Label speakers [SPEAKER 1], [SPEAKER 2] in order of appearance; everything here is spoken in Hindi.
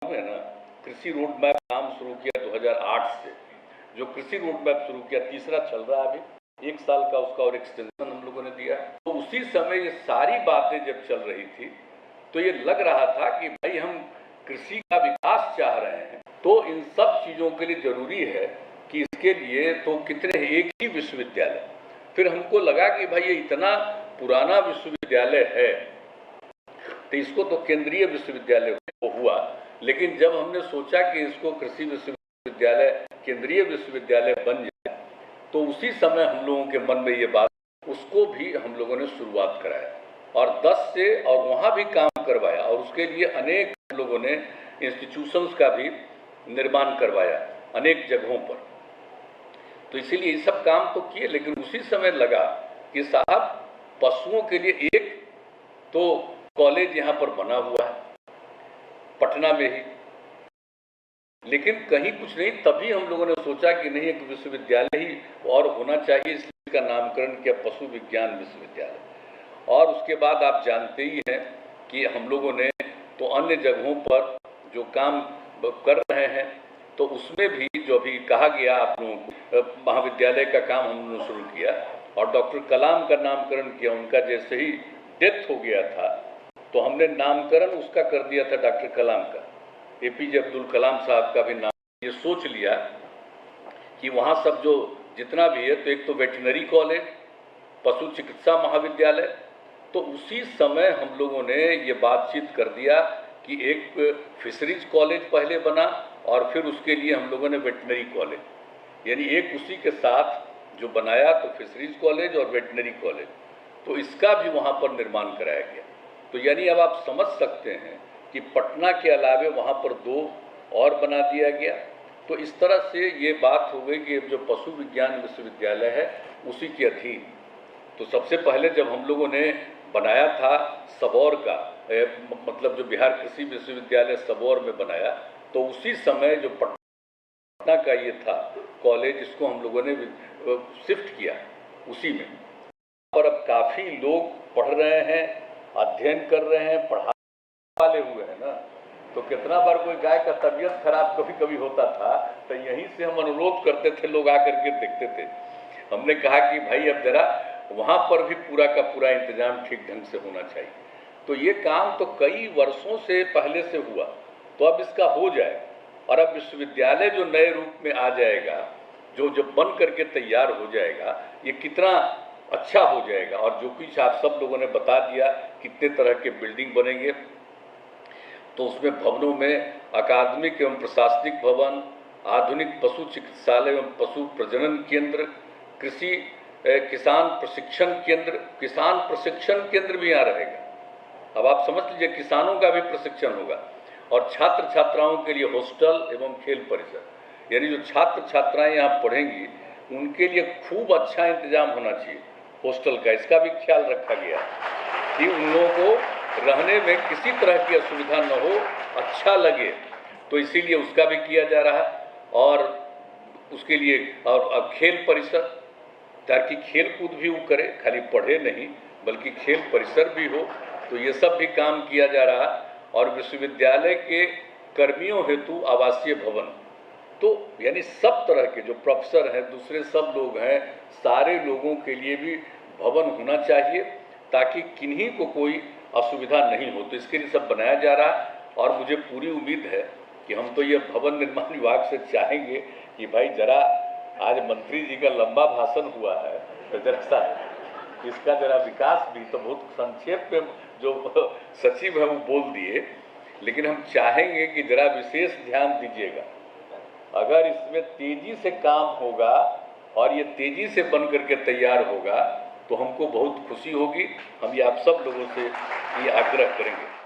[SPEAKER 1] है ना, कृषि रोड मैप काम शुरू किया 2008 से। जो कृषि रोड मैप शुरू किया, तीसरा चल रहा है अभी, 1 साल का उसका और एक्सटेंशन हम लोगों ने दिया। तो उसी समय ये सारी बातें जब चल रही थी तो ये लग रहा था कि भाई हम कृषि का विकास चाह रहे हैं, तो इन सब चीजों के लिए जरूरी है कि इसके लिए तो कितने एक ही विश्वविद्यालय। फिर हमको लगा कि भाई ये इतना पुराना विश्वविद्यालय है तो इसको तो केंद्रीय विश्वविद्यालय हुआ, लेकिन जब हमने सोचा कि इसको कृषि विश्वविद्यालय केंद्रीय विश्वविद्यालय बन जाए तो उसी समय हम लोगों के मन में ये बात, उसको भी हम लोगों ने शुरुआत कराया और 10 से और वहाँ भी काम करवाया और उसके लिए अनेक लोगों ने इंस्टीट्यूशंस का भी निर्माण करवाया अनेक जगहों पर। तो इसीलिए ये सब काम तो किए, लेकिन उसी समय लगा कि साहब पशुओं के लिए एक तो कॉलेज यहाँ पर बना हुआ है पटना में ही, लेकिन कहीं कुछ नहीं। तभी हम लोगों ने सोचा कि नहीं, एक विश्वविद्यालय ही और होना चाहिए, इसलिए का नामकरण किया पशु विज्ञान विश्वविद्यालय। और उसके बाद आप जानते ही हैं कि हम लोगों ने तो अन्य जगहों पर जो काम कर रहे हैं तो उसमें भी जो भी कहा गया आप लोगों को, महाविद्यालय का काम हमने शुरू किया और डॉक्टर कलाम का नामकरण किया। उनका जैसे ही डेथ हो गया था तो हमने नामकरण उसका कर दिया था डॉक्टर कलाम का, APJ अब्दुल कलाम साहब का भी नाम। ये सोच लिया कि वहाँ सब जो जितना भी है, तो एक तो वेटनरी कॉलेज, पशु चिकित्सा महाविद्यालय, तो उसी समय हम लोगों ने ये बातचीत कर दिया कि एक फिशरीज कॉलेज पहले बना और फिर उसके लिए हम लोगों ने वेटनरी कॉलेज, यानी एक उसी के साथ जो बनाया, तो फिशरीज कॉलेज और वेटनरी कॉलेज, तो इसका भी वहाँ पर निर्माण कराया गया। तो यानी अब आप समझ सकते हैं कि पटना के अलावे वहाँ पर 2 और बना दिया गया। तो इस तरह से ये बात हो गई कि जो पशु विज्ञान विश्वविद्यालय है उसी के अधीन। तो सबसे पहले जब हम लोगों ने बनाया था सबौर का, मतलब जो बिहार कृषि विश्वविद्यालय सबौर में बनाया, तो उसी समय जो पटना का ये था कॉलेज, इसको हम लोगों ने शिफ्ट किया उसी में। और अब काफ़ी लोग पढ़ रहे हैं, अध्ययन कर रहे हैं, पढ़ा वाले हुए हैं ना। तो कितना बार कोई गाय का तबीयत खराब कभी कभी होता था तो यहीं से हम अनुरोध करते थे, लोग आकर के देखते थे। हमने कहा कि भाई अब जरा वहाँ पर भी पूरा का पूरा इंतजाम ठीक ढंग से होना चाहिए। तो ये काम तो कई वर्षों से पहले से हुआ, तो अब इसका हो जाए और अब विश्वविद्यालय जो नए रूप में आ जाएगा, जो जब बन करके तैयार हो जाएगा, ये कितना अच्छा हो जाएगा। और जो कुछ आप सब लोगों ने बता दिया कितने तरह के बिल्डिंग बनेंगे, तो उसमें भवनों में अकादमिक एवं प्रशासनिक भवन, आधुनिक पशु चिकित्सालय एवं पशु प्रजनन केंद्र, कृषि किसान प्रशिक्षण केंद्र भी यहाँ रहेगा। अब आप समझ लीजिए, किसानों का भी प्रशिक्षण होगा और छात्र छात्राओं के लिए हॉस्टल एवं खेल परिसर, यानी जो छात्र छात्राएं यहाँ पढ़ेंगी उनके लिए खूब अच्छा इंतजाम होना चाहिए हॉस्टल का। इसका भी ख्याल रखा गया कि उन लोगों को रहने में किसी तरह की असुविधा न हो, अच्छा लगे, तो इसीलिए उसका भी किया जा रहा है। और उसके लिए और खेल परिसर, ताकि खेल कूद भी वो करे, खाली पढ़े नहीं बल्कि खेल परिसर भी हो, तो ये सब भी काम किया जा रहा। और विश्वविद्यालय के कर्मियों हेतु आवासीय भवन, तो यानी सब तरह के जो प्रोफेसर हैं, दूसरे सब लोग हैं, सारे लोगों के लिए भी भवन होना चाहिए ताकि किन्हीं को कोई असुविधा नहीं हो। तो इसके लिए सब बनाया जा रहा। और मुझे पूरी उम्मीद है कि हम तो ये भवन निर्माण विभाग से चाहेंगे कि भाई जरा, आज मंत्री जी का लंबा भाषण हुआ है तो जरा सा इसका जरा विकास भी, तो बहुत संक्षेप में जो सचिव है वो बोल दिए, लेकिन हम चाहेंगे कि जरा विशेष ध्यान दीजिएगा। अगर इसमें तेजी से काम होगा और ये तेजी से बन करके तैयार होगा तो हमको बहुत खुशी होगी। हम ये आप सब लोगों से ये आग्रह करेंगे।